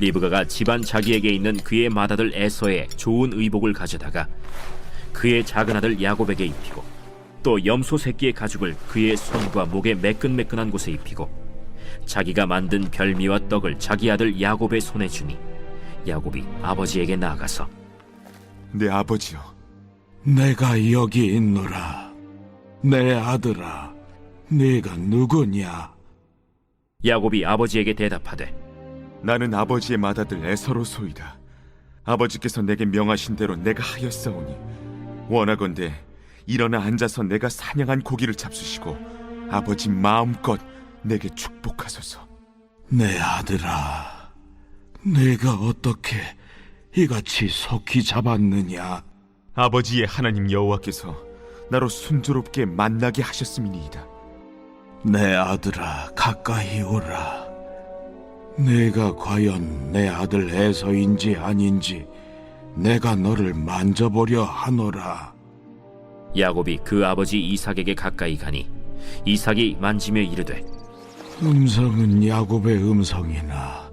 리브가가 집안 자기에게 있는 그의 맏아들 에서의 좋은 의복을 가져다가 그의 작은 아들 야곱에게 입히고 또 염소 새끼의 가죽을 그의 손과 목에 매끈매끈한 곳에 입히고 자기가 만든 별미와 떡을 자기 아들 야곱의 손에 주니 야곱이 아버지에게 나아가서 내 아버지여, 내가 여기 있노라. 내 아들아, 네가 누구냐? 야곱이 아버지에게 대답하되 나는 아버지의 맏아들 에서로소이다. 아버지께서 내게 명하신 대로 내가 하였사오니 원하건대 일어나 앉아서 내가 사냥한 고기를 잡수시고 아버지 마음껏 내게 축복하소서. 내 아들아, 내가 어떻게 이같이 속히 잡았느냐? 아버지의 하나님 여호와께서 나로 순조롭게 만나게 하셨음이니이다. 내 아들아, 가까이 오라. 내가 과연 내 아들 에서인지 아닌지 내가 너를 만져보려 하노라. 야곱이 그 아버지 이삭에게 가까이 가니 이삭이 만지며 이르되 음성은 야곱의 음성이나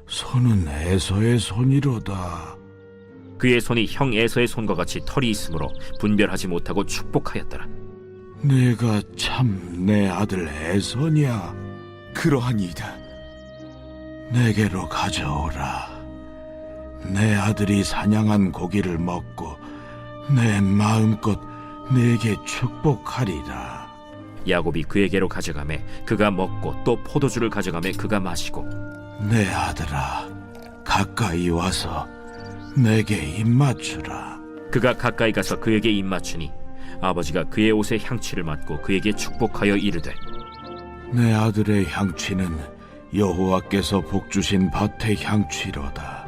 손은 에서의 손이로다. 그의 손이 형 에서의 손과 같이 털이 있으므로 분별하지 못하고 축복하였더라. 내가 참 내 아들 에서냐? 그러하니이다. 내게로 가져오라. 내 아들이 사냥한 고기를 먹고 내 마음껏 내게 축복하리라. 야곱이 그에게로 가져가매 그가 먹고 또 포도주를 가져가매 그가 마시고 내 아들아, 가까이 와서 내게 입맞추라. 그가 가까이 가서 그에게 입맞추니 아버지가 그의 옷에 향취를 맡고 그에게 축복하여 이르되 내 아들의 향취는 여호와께서 복주신 밭의 향취로다.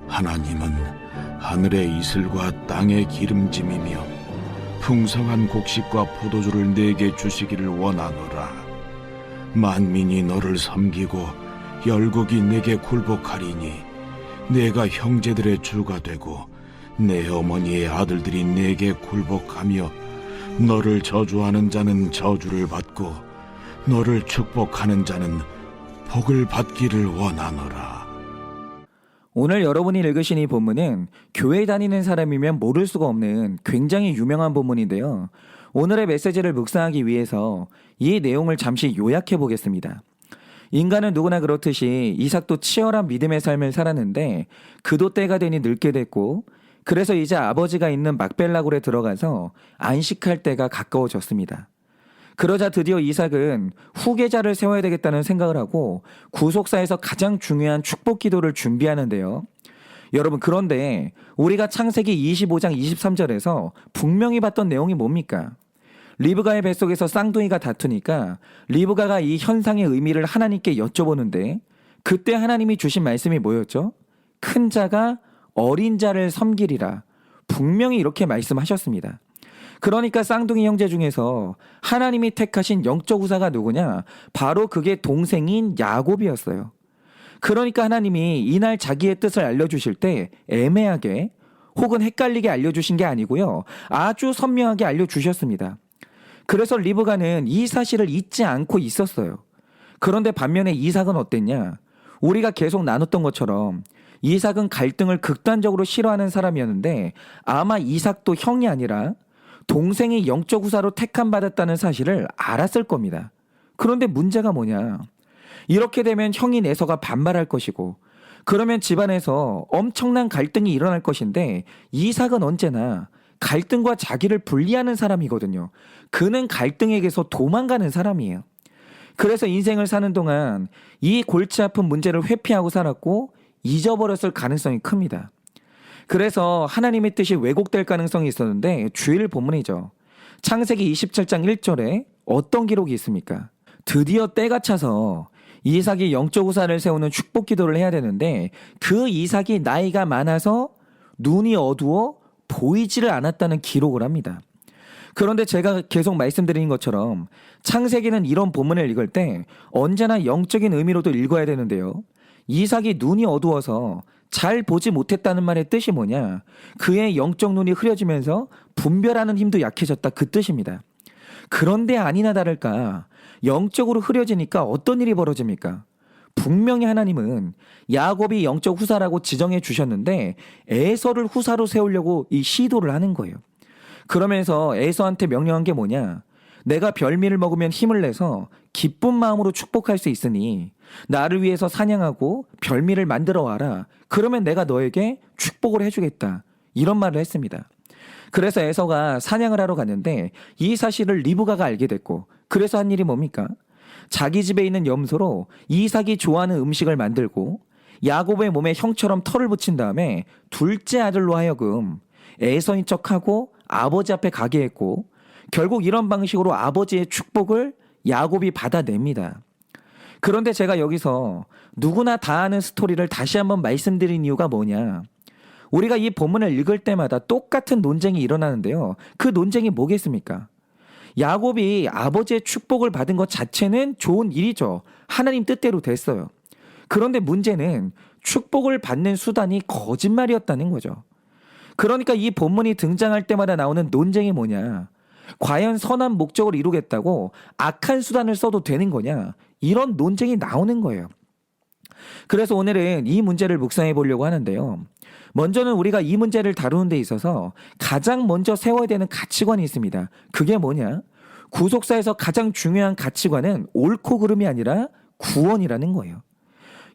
하나님은 하늘의 이슬과 땅의 기름짐이며 풍성한 곡식과 포도주를 내게 주시기를 원하노라. 만민이 너를 섬기고 열국이 내게 굴복하리니 내가 형제들의 주가 되고 내 어머니의 아들들이 내게 굴복하며 너를 저주하는 자는 저주를 받고 너를 축복하는 자는 복을 받기를 원하노라. 오늘 여러분이 읽으신 이 본문은 교회 다니는 사람이면 모를 수가 없는 굉장히 유명한 본문인데요. 오늘의 메시지를 묵상하기 위해서 이 내용을 잠시 요약해 보겠습니다. 인간은 누구나 그렇듯이 이삭도 치열한 믿음의 삶을 살았는데 그도 때가 되니 늙게 됐고 그래서 이제 아버지가 있는 막벨라 굴에 들어가서 안식할 때가 가까워졌습니다. 그러자 드디어 이삭은 후계자를 세워야 되겠다는 생각을 하고 구속사에서 가장 중요한 축복 기도를 준비하는데요. 여러분, 그런데 우리가 창세기 25장 23절에서 분명히 봤던 내용이 뭡니까? 리브가의 뱃속에서 쌍둥이가 다투니까 리브가가 이 현상의 의미를 하나님께 여쭤보는데 그때 하나님이 주신 말씀이 뭐였죠? 큰 자가 어린 자를 섬기리라. 분명히 이렇게 말씀하셨습니다. 그러니까 쌍둥이 형제 중에서 하나님이 택하신 영적 후사가 누구냐? 바로 그게 동생인 야곱이었어요. 그러니까 하나님이 이날 자기의 뜻을 알려주실 때 애매하게 혹은 헷갈리게 알려주신 게 아니고요. 아주 선명하게 알려주셨습니다. 그래서 리브가는 이 사실을 잊지 않고 있었어요. 그런데 반면에 이삭은 어땠냐? 우리가 계속 나눴던 것처럼 이삭은 갈등을 극단적으로 싫어하는 사람이었는데 아마 이삭도 형이 아니라 동생이 영적 후사로 택함받았다는 사실을 알았을 겁니다. 그런데 문제가 뭐냐? 이렇게 되면 형인 에서가 반발할 것이고 그러면 집안에서 엄청난 갈등이 일어날 것인데 이삭은 언제나 갈등과 자기를 분리하는 사람이거든요. 그는 갈등에게서 도망가는 사람이에요. 그래서 인생을 사는 동안 이 골치 아픈 문제를 회피하고 살았고 잊어버렸을 가능성이 큽니다. 그래서 하나님의 뜻이 왜곡될 가능성이 있었는데 주일 본문이죠. 창세기 27장 1절에 어떤 기록이 있습니까? 드디어 때가 차서 이삭이 영적 후사를 세우는 축복 기도를 해야 되는데 그 이삭이 나이가 많아서 눈이 어두워 보이지를 않았다는 기록을 합니다. 그런데 제가 계속 말씀드린 것처럼 창세기는 이런 본문을 읽을 때 언제나 영적인 의미로도 읽어야 되는데요. 이삭이 눈이 어두워서 잘 보지 못했다는 말의 뜻이 뭐냐? 그의 영적 눈이 흐려지면서 분별하는 힘도 약해졌다, 그 뜻입니다. 그런데 아니나 다를까 영적으로 흐려지니까 어떤 일이 벌어집니까? 분명히 하나님은 야곱이 영적 후사라고 지정해 주셨는데 에서를 후사로 세우려고 이 시도를 하는 거예요. 그러면서 에서한테 명령한 게 뭐냐? 내가 별미를 먹으면 힘을 내서 기쁜 마음으로 축복할 수 있으니 나를 위해서 사냥하고 별미를 만들어 와라. 그러면 내가 너에게 축복을 해주겠다. 이런 말을 했습니다. 그래서 에서가 사냥을 하러 갔는데 이 사실을 리브가가 알게 됐고, 그래서 한 일이 뭡니까? 자기 집에 있는 염소로 이삭이 좋아하는 음식을 만들고 야곱의 몸에 형처럼 털을 붙인 다음에 둘째 아들로 하여금 에서인 척하고 아버지 앞에 가게 했고, 결국 이런 방식으로 아버지의 축복을 야곱이 받아냅니다. 그런데 제가 여기서 누구나 다 아는 스토리를 다시 한번 말씀드린 이유가 뭐냐? 우리가 이 본문을 읽을 때마다 똑같은 논쟁이 일어나는데요. 그 논쟁이 뭐겠습니까? 야곱이 아버지의 축복을 받은 것 자체는 좋은 일이죠. 하나님 뜻대로 됐어요. 그런데 문제는 축복을 받는 수단이 거짓말이었다는 거죠. 그러니까 이 본문이 등장할 때마다 나오는 논쟁이 뭐냐? 과연 선한 목적을 이루겠다고 악한 수단을 써도 되는 거냐? 이런 논쟁이 나오는 거예요. 그래서 오늘은 이 문제를 묵상해 보려고 하는데요. 먼저는 우리가 이 문제를 다루는 데 있어서 가장 먼저 세워야 되는 가치관이 있습니다. 그게 뭐냐? 구속사에서 가장 중요한 가치관은 옳고 그름이 아니라 구원이라는 거예요.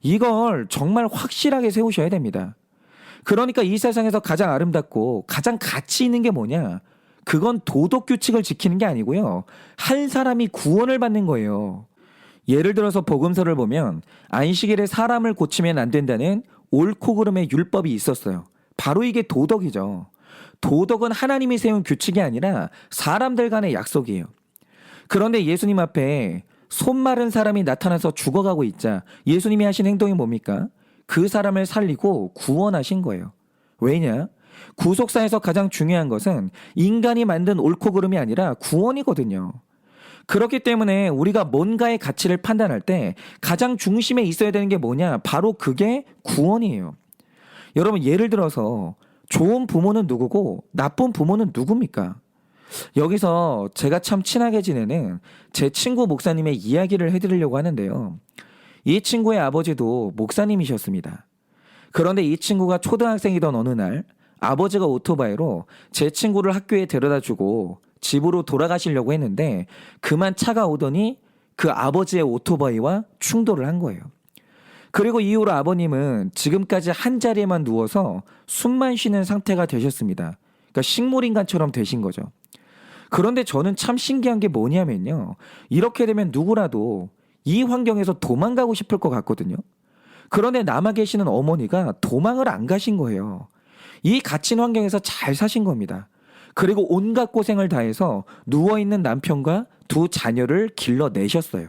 이걸 정말 확실하게 세우셔야 됩니다. 그러니까 이 세상에서 가장 아름답고 가장 가치 있는 게 뭐냐? 그건 도덕 규칙을 지키는 게 아니고요. 한 사람이 구원을 받는 거예요. 예를 들어서 복음서를 보면 안식일에 사람을 고치면 안 된다는 옳고 그름의 율법이 있었어요. 바로 이게 도덕이죠. 도덕은 하나님이 세운 규칙이 아니라 사람들 간의 약속이에요. 그런데 예수님 앞에 손 마른 사람이 나타나서 죽어가고 있자 예수님이 하신 행동이 뭡니까? 그 사람을 살리고 구원하신 거예요. 왜냐? 구속사에서 가장 중요한 것은 인간이 만든 옳고 그름이 아니라 구원이거든요. 그렇기 때문에 우리가 뭔가의 가치를 판단할 때 가장 중심에 있어야 되는 게 뭐냐? 바로 그게 구원이에요. 여러분, 예를 들어서 좋은 부모는 누구고 나쁜 부모는 누굽니까? 여기서 제가 참 친하게 지내는 제 친구 목사님의 이야기를 해드리려고 하는데요. 이 친구의 아버지도 목사님이셨습니다. 그런데 이 친구가 초등학생이던 어느 날 아버지가 오토바이로 제 친구를 학교에 데려다주고 집으로 돌아가시려고 했는데 그만 차가 오더니 그 아버지의 오토바이와 충돌을 한 거예요. 그리고 이후로 아버님은 지금까지 한 자리에만 누워서 숨만 쉬는 상태가 되셨습니다. 그러니까 식물인간처럼 되신 거죠. 그런데 저는 참 신기한 게 뭐냐면요. 이렇게 되면 누구라도 이 환경에서 도망가고 싶을 것 같거든요. 그런데 남아 계시는 어머니가 도망을 안 가신 거예요. 이 갇힌 환경에서 잘 사신 겁니다. 그리고 온갖 고생을 다해서 누워있는 남편과 두 자녀를 길러내셨어요.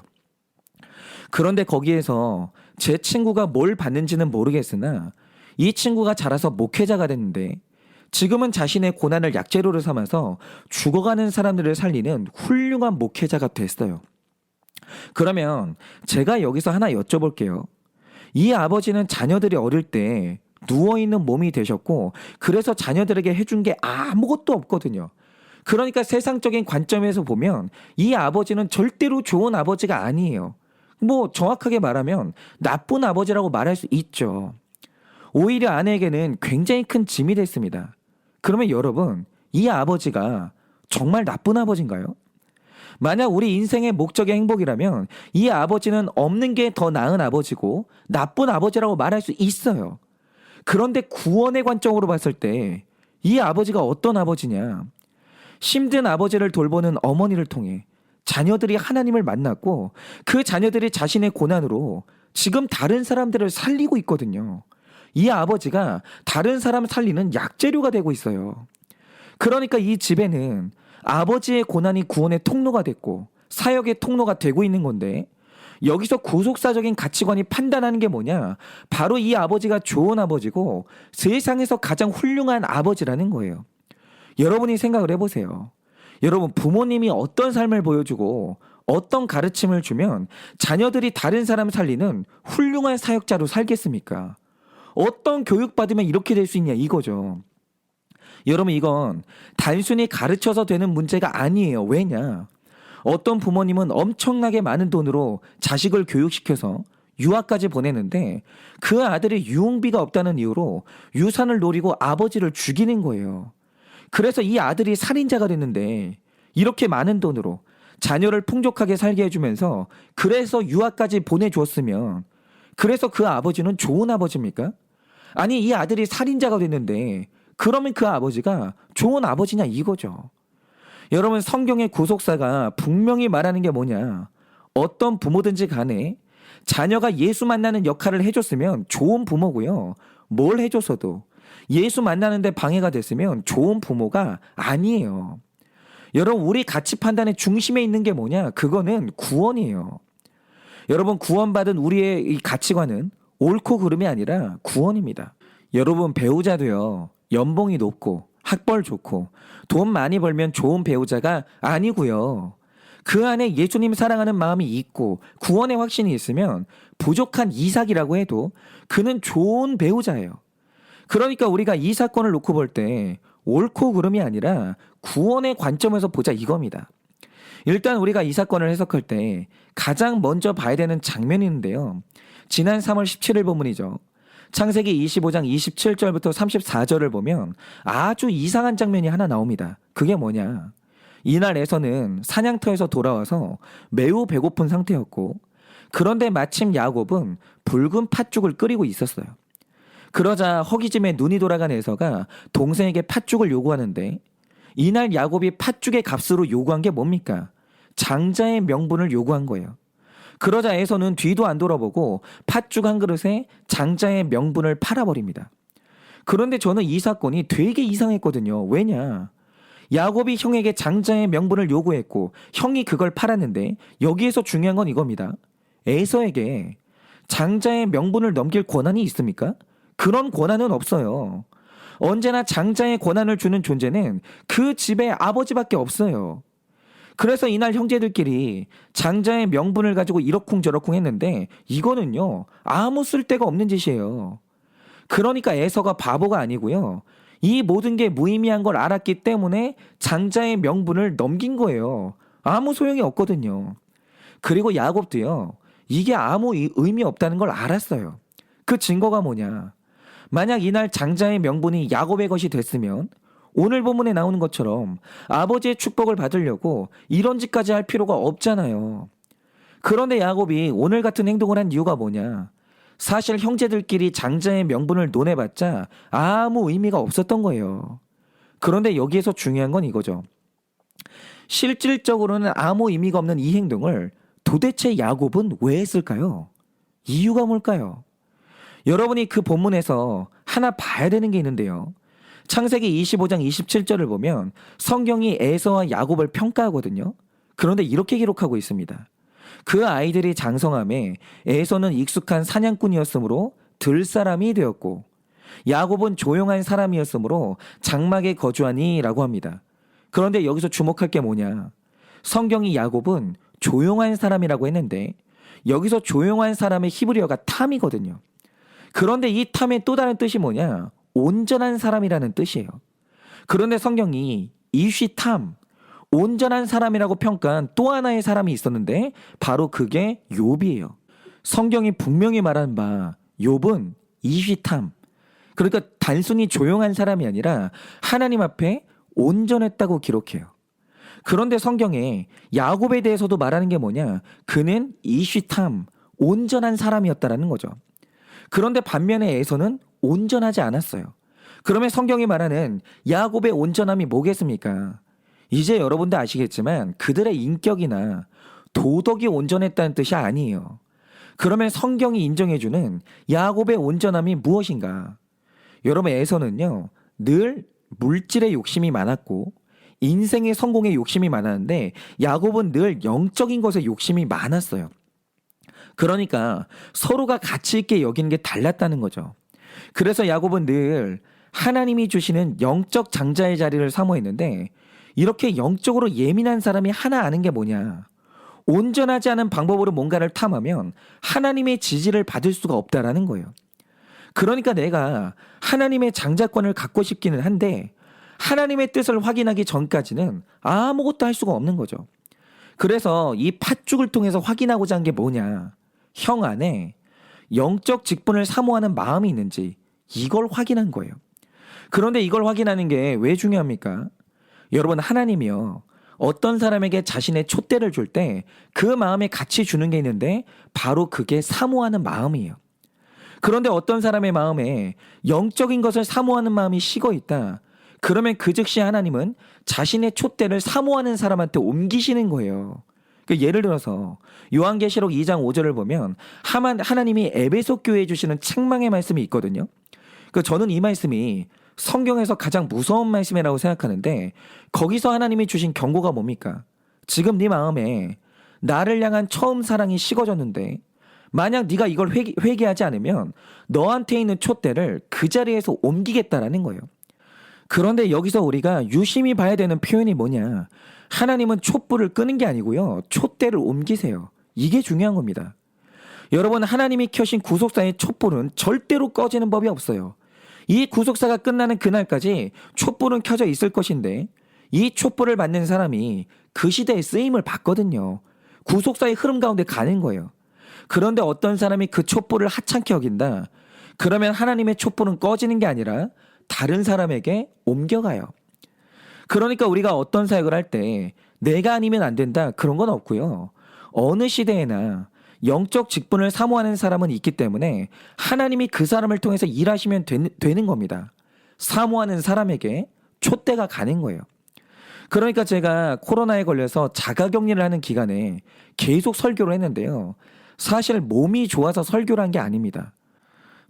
그런데 거기에서 제 친구가 뭘 받는지는 모르겠으나 이 친구가 자라서 목회자가 됐는데 지금은 자신의 고난을 약재료로 삼아서 죽어가는 사람들을 살리는 훌륭한 목회자가 됐어요. 그러면 제가 여기서 하나 여쭤볼게요. 이 아버지는 자녀들이 어릴 때 누워있는 몸이 되셨고 그래서 자녀들에게 해준 게 아무것도 없거든요. 그러니까 세상적인 관점에서 보면 이 아버지는 절대로 좋은 아버지가 아니에요. 뭐 정확하게 말하면 나쁜 아버지라고 말할 수 있죠. 오히려 아내에게는 굉장히 큰 짐이 됐습니다. 그러면 여러분, 이 아버지가 정말 나쁜 아버지인가요? 만약 우리 인생의 목적이 행복이라면 이 아버지는 없는 게 더 나은 아버지고 나쁜 아버지라고 말할 수 있어요. 그런데 구원의 관점으로 봤을 때 이 아버지가 어떤 아버지냐? 힘든 아버지를 돌보는 어머니를 통해 자녀들이 하나님을 만났고 그 자녀들이 자신의 고난으로 지금 다른 사람들을 살리고 있거든요. 이 아버지가 다른 사람 살리는 약재료가 되고 있어요. 그러니까 이 집에는 아버지의 고난이 구원의 통로가 됐고 사역의 통로가 되고 있는 건데 여기서 구속사적인 가치관이 판단하는 게 뭐냐? 바로 이 아버지가 좋은 아버지고 세상에서 가장 훌륭한 아버지라는 거예요. 여러분이 생각을 해보세요. 여러분, 부모님이 어떤 삶을 보여주고 어떤 가르침을 주면 자녀들이 다른 사람 살리는 훌륭한 사역자로 살겠습니까? 어떤 교육받으면 이렇게 될 수 있냐 이거죠. 여러분, 이건 단순히 가르쳐서 되는 문제가 아니에요. 왜냐? 어떤 부모님은 엄청나게 많은 돈으로 자식을 교육시켜서 유학까지 보내는데 그 아들이 유흥비가 없다는 이유로 유산을 노리고 아버지를 죽이는 거예요. 그래서 이 아들이 살인자가 됐는데 이렇게 많은 돈으로 자녀를 풍족하게 살게 해주면서 그래서 유학까지 보내줬으면 그래서 그 아버지는 좋은 아버지입니까? 아니 이 아들이 살인자가 됐는데 그러면 그 아버지가 좋은 아버지냐 이거죠. 여러분 성경의 구속사가 분명히 말하는 게 뭐냐. 어떤 부모든지 간에 자녀가 예수 만나는 역할을 해줬으면 좋은 부모고요. 뭘 해줬어도 예수 만나는데 방해가 됐으면 좋은 부모가 아니에요. 여러분 우리 가치 판단의 중심에 있는 게 뭐냐? 그거는 구원이에요. 여러분 구원받은 우리의 이 가치관은 옳고 그름이 아니라 구원입니다. 여러분 배우자도요. 연봉이 높고 학벌 좋고 돈 많이 벌면 좋은 배우자가 아니고요. 그 안에 예수님 사랑하는 마음이 있고 구원의 확신이 있으면 부족한 이삭이라고 해도 그는 좋은 배우자예요. 그러니까 우리가 이 사건을 놓고 볼 때 옳고 그름이 아니라 구원의 관점에서 보자 이겁니다. 일단 우리가 이 사건을 해석할 때 가장 먼저 봐야 되는 장면이 있는데요. 지난 3월 17일 본문이죠. 창세기 25장 27절부터 34절을 보면 아주 이상한 장면이 하나 나옵니다. 그게 뭐냐? 이날 에서는 사냥터에서 돌아와서 매우 배고픈 상태였고 그런데 마침 야곱은 붉은 팥죽을 끓이고 있었어요. 그러자 허기짐에 눈이 돌아간 에서가 동생에게 팥죽을 요구하는데 이날 야곱이 팥죽의 값으로 요구한 게 뭡니까? 장자의 명분을 요구한 거예요. 그러자 에서는 뒤도 안 돌아보고 팥죽 한 그릇에 장자의 명분을 팔아버립니다. 그런데 저는 이 사건이 되게 이상했거든요. 왜냐? 야곱이 형에게 장자의 명분을 요구했고 형이 그걸 팔았는데 여기에서 중요한 건 이겁니다. 에서에게 장자의 명분을 넘길 권한이 있습니까? 그런 권한은 없어요. 언제나 장자의 권한을 주는 존재는 그 집의 아버지밖에 없어요. 그래서 이날 형제들끼리 장자의 명분을 가지고 이러쿵저러쿵 했는데 이거는요 아무 쓸데가 없는 짓이에요. 그러니까 에서가 바보가 아니고요. 이 모든 게 무의미한 걸 알았기 때문에 장자의 명분을 넘긴 거예요. 아무 소용이 없거든요. 그리고 야곱도요. 이게 아무 의미 없다는 걸 알았어요. 그 증거가 뭐냐. 만약 이날 장자의 명분이 야곱의 것이 됐으면 오늘 본문에 나오는 것처럼 아버지의 축복을 받으려고 이런 짓까지 할 필요가 없잖아요. 그런데 야곱이 오늘 같은 행동을 한 이유가 뭐냐. 사실 형제들끼리 장자의 명분을 논해봤자 아무 의미가 없었던 거예요. 그런데 여기에서 중요한 건 이거죠. 실질적으로는 아무 의미가 없는 이 행동을 도대체 야곱은 왜 했을까요? 이유가 뭘까요? 여러분이 그 본문에서 하나 봐야 되는 게 있는데요. 창세기 25장 27절을 보면 성경이 에서와 야곱을 평가하거든요. 그런데 이렇게 기록하고 있습니다. 그 아이들이 장성함에 에서는 익숙한 사냥꾼이었으므로 들 사람이 되었고 야곱은 조용한 사람이었으므로 장막에 거주하니 라고 합니다. 그런데 여기서 주목할 게 뭐냐. 성경이 야곱은 조용한 사람이라고 했는데 여기서 조용한 사람의 히브리어가 탐이거든요. 그런데 이 탐의 또 다른 뜻이 뭐냐. 온전한 사람이라는 뜻이에요. 그런데 성경이 이쉬탐, 온전한 사람이라고 평가한 또 하나의 사람이 있었는데 바로 그게 욥이에요. 성경이 분명히 말한 바 욥은 이쉬탐, 그러니까 단순히 조용한 사람이 아니라 하나님 앞에 온전했다고 기록해요. 그런데 성경에 야곱에 대해서도 말하는 게 뭐냐? 그는 이쉬탐, 온전한 사람이었다라는 거죠. 그런데 반면에 에서는 온전하지 않았어요. 그러면 성경이 말하는 야곱의 온전함이 뭐겠습니까? 이제 여러분도 아시겠지만 그들의 인격이나 도덕이 온전했다는 뜻이 아니에요. 그러면 성경이 인정해주는 야곱의 온전함이 무엇인가? 여러분 에서는요 늘 물질의 욕심이 많았고 인생의 성공에 욕심이 많았는데 야곱은 늘 영적인 것에 욕심이 많았어요. 그러니까 서로가 가치 있게 여기는 게 달랐다는 거죠. 그래서 야곱은 늘 하나님이 주시는 영적 장자의 자리를 사모했는데 이렇게 영적으로 예민한 사람이 하나 아는 게 뭐냐. 온전하지 않은 방법으로 뭔가를 탐하면 하나님의 지지를 받을 수가 없다라는 거예요. 그러니까 내가 하나님의 장자권을 갖고 싶기는 한데 하나님의 뜻을 확인하기 전까지는 아무것도 할 수가 없는 거죠. 그래서 이 팥죽을 통해서 확인하고자 한 게 뭐냐. 형 안에 영적 직분을 사모하는 마음이 있는지 이걸 확인한 거예요. 그런데 이걸 확인하는 게 왜 중요합니까? 여러분, 하나님이요, 어떤 사람에게 자신의 촛대를 줄 때 그 마음에 같이 주는 게 있는데 바로 그게 사모하는 마음이에요. 그런데 어떤 사람의 마음에 영적인 것을 사모하는 마음이 식어 있다. 그러면 그 즉시 하나님은 자신의 촛대를 사모하는 사람한테 옮기시는 거예요. 예를 들어서 요한계시록 2장 5절을 보면 하나님이 에베소 교회에 주시는 책망의 말씀이 있거든요. 저는 이 말씀이 성경에서 가장 무서운 말씀이라고 생각하는데, 거기서 하나님이 주신 경고가 뭡니까? 지금 네 마음에 나를 향한 처음 사랑이 식어졌는데 만약 네가 이걸 회개하지 않으면 너한테 있는 촛대를 그 자리에서 옮기겠다라는 거예요. 그런데 여기서 우리가 유심히 봐야 되는 표현이 뭐냐? 하나님은 촛불을 끄는 게 아니고요, 촛대를 옮기세요. 이게 중요한 겁니다. 여러분, 하나님이 켜신 구속사의 촛불은 절대로 꺼지는 법이 없어요. 이 구속사가 끝나는 그날까지 촛불은 켜져 있을 것인데, 이 촛불을 받는 사람이 그 시대의 쓰임을 받거든요. 구속사의 흐름 가운데 가는 거예요. 그런데 어떤 사람이 그 촛불을 하찮게 여긴다. 그러면 하나님의 촛불은 꺼지는 게 아니라 다른 사람에게 옮겨가요. 그러니까 우리가 어떤 사역을 할 때 내가 아니면 안 된다, 그런 건 없고요. 어느 시대에나 영적 직분을 사모하는 사람은 있기 때문에 하나님이 그 사람을 통해서 일하시면 되는 겁니다. 사모하는 사람에게 촛대가 가는 거예요. 그러니까 제가 코로나에 걸려서 자가격리를 하는 기간에 계속 설교를 했는데요. 사실 몸이 좋아서 설교를 한 게 아닙니다.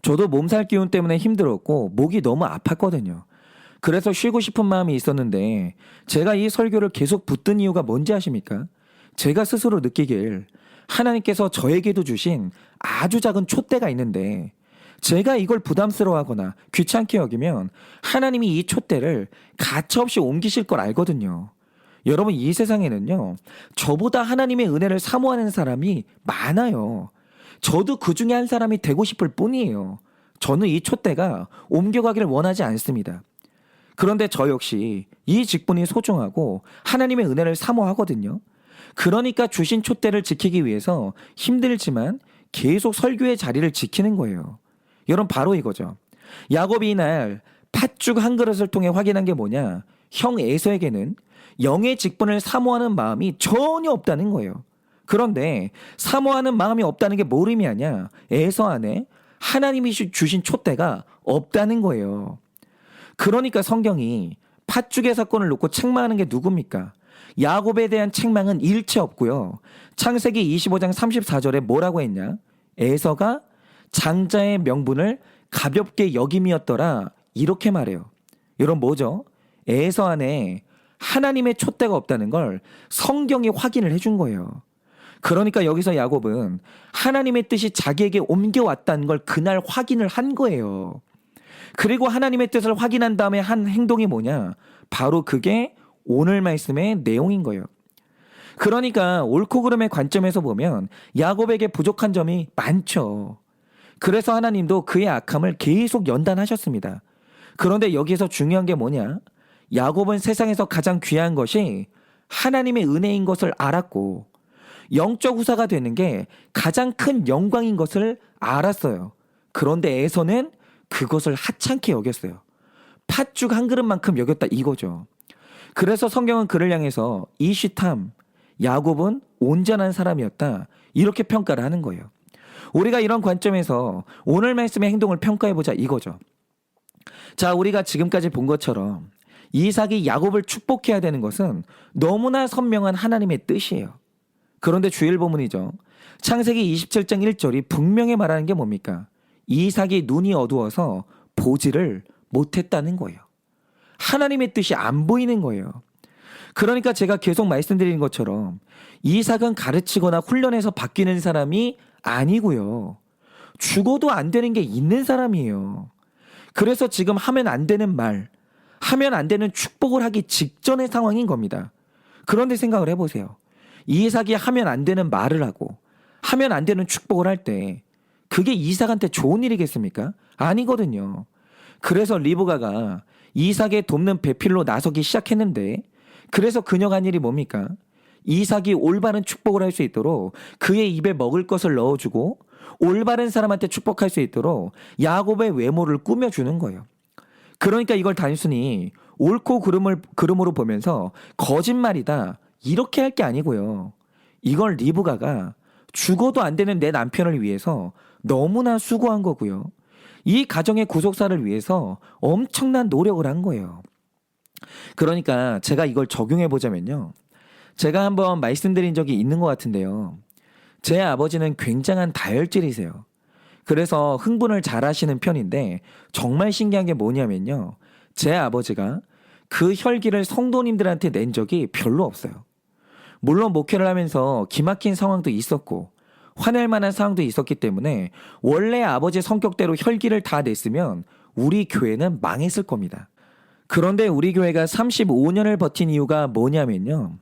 저도 몸살 기운 때문에 힘들었고 목이 너무 아팠거든요. 그래서 쉬고 싶은 마음이 있었는데 제가 이 설교를 계속 붙든 이유가 뭔지 아십니까? 제가 스스로 느끼길 하나님께서 저에게도 주신 아주 작은 촛대가 있는데 제가 이걸 부담스러워하거나 귀찮게 여기면 하나님이 이 촛대를 가차없이 옮기실 걸 알거든요. 여러분, 이 세상에는요, 저보다 하나님의 은혜를 사모하는 사람이 많아요. 저도 그 중에 한 사람이 되고 싶을 뿐이에요. 저는 이 촛대가 옮겨가기를 원하지 않습니다. 그런데 저 역시 이 직분이 소중하고 하나님의 은혜를 사모하거든요. 그러니까 주신 촛대를 지키기 위해서 힘들지만 계속 설교의 자리를 지키는 거예요. 여러분, 바로 이거죠. 야곱이 이날 팥죽 한 그릇을 통해 확인한 게 뭐냐? 형 에서에게는 영의 직분을 사모하는 마음이 전혀 없다는 거예요. 그런데 사모하는 마음이 없다는 게 뭘 의미하냐? 에서 안에 하나님이 주신 촛대가 없다는 거예요. 그러니까 성경이 팥죽의 사건을 놓고 책망하는 게 누굽니까? 야곱에 대한 책망은 일체 없고요. 창세기 25장 34절에 뭐라고 했냐? 에서가 장자의 명분을 가볍게 여김이었더라, 이렇게 말해요. 여러분, 뭐죠? 에서 안에 하나님의 촛대가 없다는 걸 성경이 확인을 해준 거예요. 그러니까 여기서 야곱은 하나님의 뜻이 자기에게 옮겨왔다는 걸 그날 확인을 한 거예요. 그리고 하나님의 뜻을 확인한 다음에 한 행동이 뭐냐? 바로 그게 오늘 말씀의 내용인 거예요. 그러니까 옳고 그름의 관점에서 보면 야곱에게 부족한 점이 많죠. 그래서 하나님도 그의 악함을 계속 연단하셨습니다. 그런데 여기서 중요한 게 뭐냐? 야곱은 세상에서 가장 귀한 것이 하나님의 은혜인 것을 알았고 영적 후사가 되는 게 가장 큰 영광인 것을 알았어요. 그런데 에서는 그것을 하찮게 여겼어요. 팥죽 한 그릇만큼 여겼다, 이거죠. 그래서 성경은 그를 향해서 이시탐, 야곱은 온전한 사람이었다, 이렇게 평가를 하는 거예요. 우리가 이런 관점에서 오늘 말씀의 행동을 평가해보자, 이거죠. 자, 우리가 지금까지 본 것처럼 이삭이 야곱을 축복해야 되는 것은 너무나 선명한 하나님의 뜻이에요. 그런데 주일 본문이죠. 창세기 27장 1절이 분명히 말하는 게 뭡니까? 이삭이 눈이 어두워서 보지를 못했다는 거예요. 하나님의 뜻이 안 보이는 거예요. 그러니까 제가 계속 말씀드리는 것처럼 이삭은 가르치거나 훈련해서 바뀌는 사람이 아니고요. 죽어도 안 되는 게 있는 사람이에요. 그래서 지금 하면 안 되는 말, 하면 안 되는 축복을 하기 직전의 상황인 겁니다. 그런데 생각을 해보세요. 이삭이 하면 안 되는 말을 하고 하면 안 되는 축복을 할 때 그게 이삭한테 좋은 일이겠습니까? 아니거든요. 그래서 리브가가 이삭의 돕는 배필로 나서기 시작했는데, 그래서 그녀가 한 일이 뭡니까? 이삭이 올바른 축복을 할 수 있도록 그의 입에 먹을 것을 넣어주고 올바른 사람한테 축복할 수 있도록 야곱의 외모를 꾸며주는 거예요. 그러니까 이걸 단순히 옳고 그름으로 보면서 거짓말이다 이렇게 할 게 아니고요. 이걸 리브가가 죽어도 안 되는 내 남편을 위해서 너무나 수고한 거고요. 이 가정의 구속사를 위해서 엄청난 노력을 한 거예요. 그러니까 제가 이걸 적용해 보자면요. 제가 한번 말씀드린 적이 있는 것 같은데요. 제 아버지는 굉장한 다혈질이세요. 그래서 흥분을 잘 하시는 편인데 정말 신기한 게 뭐냐면요. 제 아버지가 그 혈기를 성도님들한테 낸 적이 별로 없어요. 물론 목회를 하면서 기막힌 상황도 있었고 화낼 만한 상황도 있었기 때문에 원래 아버지 성격대로 혈기를 다 냈으면 우리 교회는 망했을 겁니다. 그런데 우리 교회가 35년을 버틴 이유가 뭐냐면요.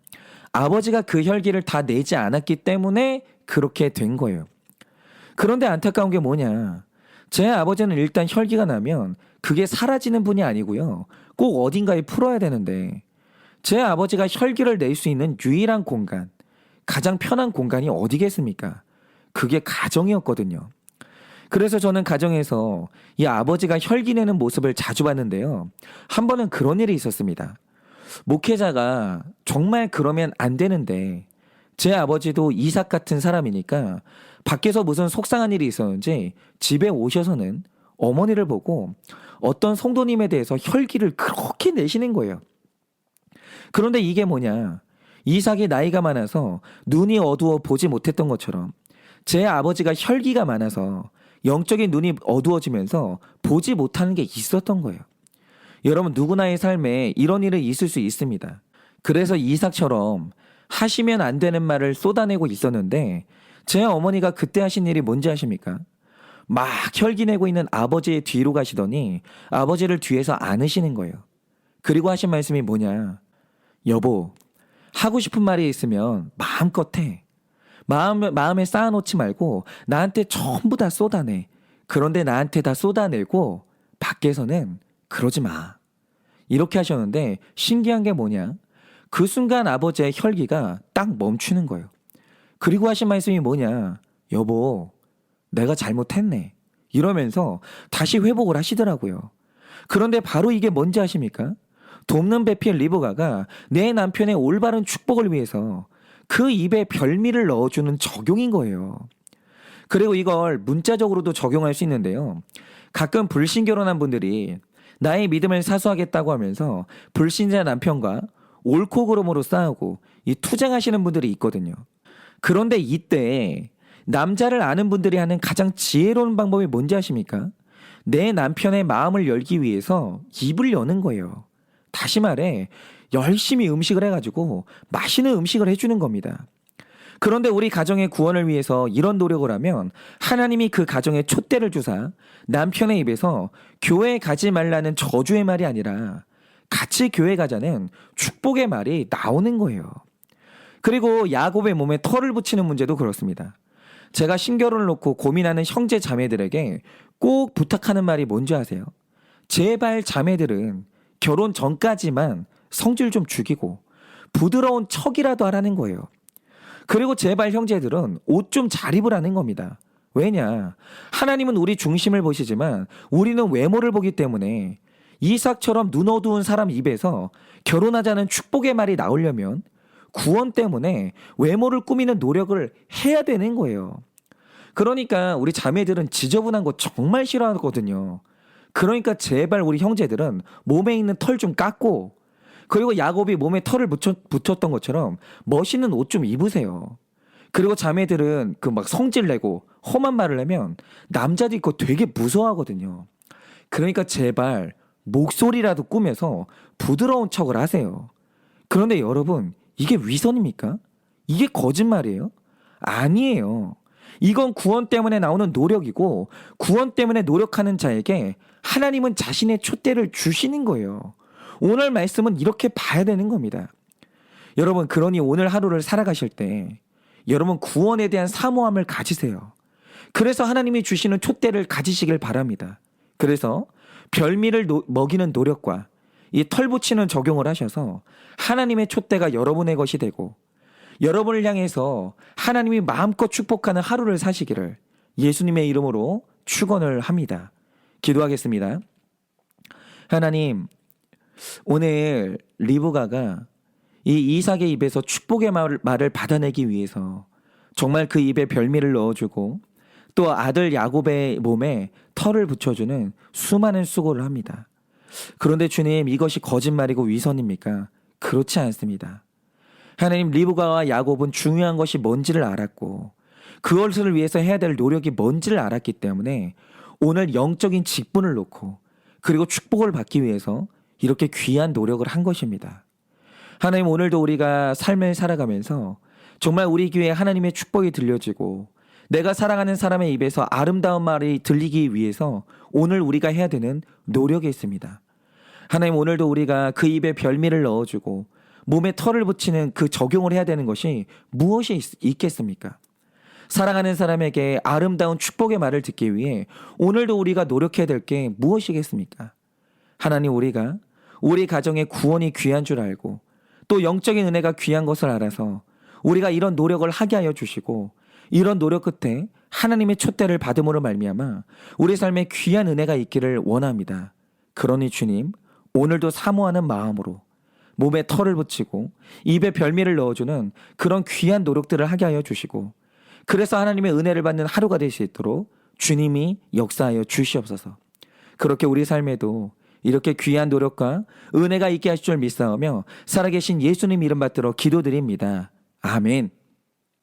아버지가 그 혈기를 다 내지 않았기 때문에 그렇게 된 거예요. 그런데 안타까운 게 뭐냐. 제 아버지는 일단 혈기가 나면 그게 사라지는 분이 아니고요. 꼭 어딘가에 풀어야 되는데 제 아버지가 혈기를 낼 수 있는 유일한 공간, 가장 편한 공간이 어디겠습니까? 그게 가정이었거든요. 그래서 저는 가정에서 이 아버지가 혈기 내는 모습을 자주 봤는데요. 한 번은 그런 일이 있었습니다. 목회자가 정말 그러면 안 되는데 제 아버지도 이삭 같은 사람이니까 밖에서 무슨 속상한 일이 있었는지 집에 오셔서는 어머니를 보고 어떤 성도님에 대해서 혈기를 그렇게 내시는 거예요. 그런데 이게 뭐냐. 이삭이 나이가 많아서 눈이 어두워 보지 못했던 것처럼 제 아버지가 혈기가 많아서 영적인 눈이 어두워지면서 보지 못하는 게 있었던 거예요. 여러분 누구나의 삶에 이런 일은 있을 수 있습니다. 그래서 이삭처럼 하시면 안 되는 말을 쏟아내고 있었는데 제 어머니가 그때 하신 일이 뭔지 아십니까? 막 혈기 내고 있는 아버지의 뒤로 가시더니 아버지를 뒤에서 안으시는 거예요. 그리고 하신 말씀이 뭐냐. 여보, 하고 싶은 말이 있으면 마음껏 해. 마음에 쌓아놓지 말고 나한테 전부 다 쏟아내. 그런데 나한테 다 쏟아내고 밖에서는 그러지 마. 이렇게 하셨는데 신기한 게 뭐냐? 그 순간 아버지의 혈기가 딱 멈추는 거예요. 그리고 하신 말씀이 뭐냐? 여보, 내가 잘못했네. 이러면서 다시 회복을 하시더라고요. 그런데 바로 이게 뭔지 아십니까? 돕는 배필 리브가가 내 남편의 올바른 축복을 위해서 그 입에 별미를 넣어주는 적용인 거예요. 그리고 이걸 문자적으로도 적용할 수 있는데요. 가끔 불신 결혼한 분들이 나의 믿음을 사수하겠다고 하면서 불신자 남편과 옳고 그름으로 싸우고 이 투쟁하시는 분들이 있거든요. 그런데 이때 남자를 아는 분들이 하는 가장 지혜로운 방법이 뭔지 아십니까? 내 남편의 마음을 열기 위해서 입을 여는 거예요. 다시 말해 열심히 음식을 해가지고 맛있는 음식을 해주는 겁니다. 그런데 우리 가정의 구원을 위해서 이런 노력을 하면 하나님이 그 가정에 촛대를 주사 남편의 입에서 교회 가지 말라는 저주의 말이 아니라 같이 교회 가자는 축복의 말이 나오는 거예요. 그리고 야곱의 몸에 털을 붙이는 문제도 그렇습니다. 제가 신결혼을 놓고 고민하는 형제 자매들에게 꼭 부탁하는 말이 뭔지 아세요? 제발 자매들은 결혼 전까지만 성질 좀 죽이고 부드러운 척이라도 하라는 거예요. 그리고 제발 형제들은 옷 좀 잘 입으라는 겁니다. 왜냐? 하나님은 우리 중심을 보시지만 우리는 외모를 보기 때문에 이삭처럼 눈 어두운 사람 입에서 결혼하자는 축복의 말이 나오려면 구원 때문에 외모를 꾸미는 노력을 해야 되는 거예요. 그러니까 우리 자매들은 지저분한 거 정말 싫어하거든요. 그러니까 제발 우리 형제들은 몸에 있는 털 좀 깎고 그리고 야곱이 몸에 털을 붙였던 것처럼 멋있는 옷 좀 입으세요. 그리고 자매들은 그 막 성질 내고 험한 말을 하면 남자도 있고 되게 무서워하거든요. 그러니까 제발 목소리라도 꾸며서 부드러운 척을 하세요. 그런데 여러분 이게 위선입니까? 이게 거짓말이에요? 아니에요. 이건 구원 때문에 나오는 노력이고 구원 때문에 노력하는 자에게 하나님은 자신의 촛대를 주시는 거예요. 오늘 말씀은 이렇게 봐야 되는 겁니다. 여러분 그러니 오늘 하루를 살아가실 때 여러분 구원에 대한 사모함을 가지세요. 그래서 하나님이 주시는 촛대를 가지시길 바랍니다. 그래서 별미를 먹이는 노력과 이 털 붙이는 적용을 하셔서 하나님의 촛대가 여러분의 것이 되고 여러분을 향해서 하나님이 마음껏 축복하는 하루를 사시기를 예수님의 이름으로 축원을 합니다. 기도하겠습니다. 하나님, 오늘 리브가가 이 이삭의 입에서 축복의 말을 받아내기 위해서 정말 그 입에 별미를 넣어주고 또 아들 야곱의 몸에 털을 붙여주는 수많은 수고를 합니다. 그런데 주님, 이것이 거짓말이고 위선입니까? 그렇지 않습니다. 하나님, 리브가와 야곱은 중요한 것이 뭔지를 알았고 그것을 위해서 해야 될 노력이 뭔지를 알았기 때문에 오늘 영적인 직분을 놓고 그리고 축복을 받기 위해서 이렇게 귀한 노력을 한 것입니다. 하나님, 오늘도 우리가 삶을 살아가면서 정말 우리 귀에 하나님의 축복이 들려지고 내가 사랑하는 사람의 입에서 아름다운 말이 들리기 위해서 오늘 우리가 해야 되는 노력이 있습니다. 하나님, 오늘도 우리가 그 입에 별미를 넣어주고 몸에 털을 붙이는 그 적용을 해야 되는 것이 무엇이 있겠습니까? 사랑하는 사람에게 아름다운 축복의 말을 듣기 위해 오늘도 우리가 노력해야 될 게 무엇이겠습니까? 하나님, 우리가 우리 가정의 구원이 귀한 줄 알고 또 영적인 은혜가 귀한 것을 알아서 우리가 이런 노력을 하게 하여 주시고 이런 노력 끝에 하나님의 촛대를 받음으로 말미암아 우리 삶에 귀한 은혜가 있기를 원합니다. 그러니 주님, 오늘도 사모하는 마음으로 몸에 털을 붙이고 입에 별미를 넣어주는 그런 귀한 노력들을 하게 하여 주시고 그래서 하나님의 은혜를 받는 하루가 될 수 있도록 주님이 역사하여 주시옵소서. 그렇게 우리 삶에도 이렇게 귀한 노력과 은혜가 있게 하실 줄 믿사오며 살아계신 예수님 이름 받들어 기도드립니다. 아멘.